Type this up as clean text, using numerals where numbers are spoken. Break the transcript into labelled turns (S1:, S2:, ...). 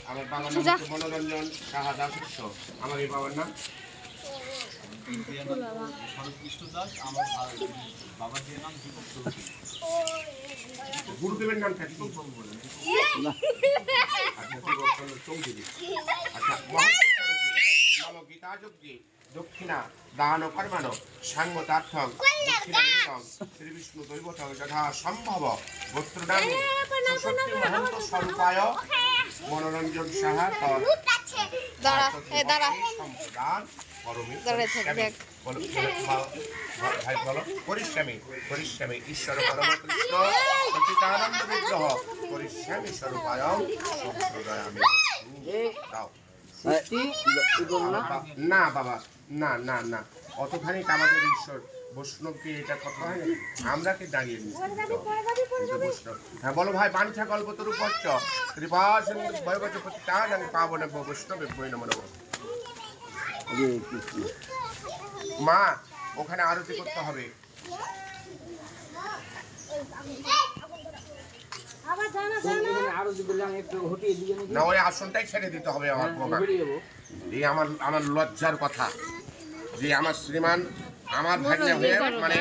S1: আমার বাবার নাম হচ্ছে মনোরঞ্জন সাহা দাস। আমার এই বাবার নাম গুরুদেবের নাম কি? চৌধুরী। আচ্ছা, গীতাযজ্ঞে দক্ষিণা দান কর্মাণ সাঙ্গতার্থং দক্ষিণাং শ্রী বিষ্ণু দৈবতং যথা সম্ভব গোত্রদান সুশক্তি মহন্ত স্বরূপায় মনোরঞ্জন সাহা সম্প্রদান করিষ্যামি করিষ্যামি ঈশ্বর পরমকৃষ্ণ সচিতানন্দ বিগ্রহ করিষ্যামি স্বরূপায়ং সম্প্রদায়ামি। দাও না বাবা, না না না, অতখানি আমাদের ঈশ্বর বৈষ্ণবকে এটা কথা হয় না, আমরা কি দাঁড়িয়ে বৈষ্ণব। হ্যাঁ বলো ভাই, বাঞ্ছা কল্পতরু পশ্চ কৃপা সিন্ধু ভয়বচপতি তাং পাবনে বৈষ্ণবে বই নমঃ। মা ওখানে আরতি করতে হবে না, ওই আসনটাই ছেড়ে দিতে হবে আমার। এই আমার লজ্জার কথা যে আমার শ্রীমান আমার ভাগ্নে হয়ে মানে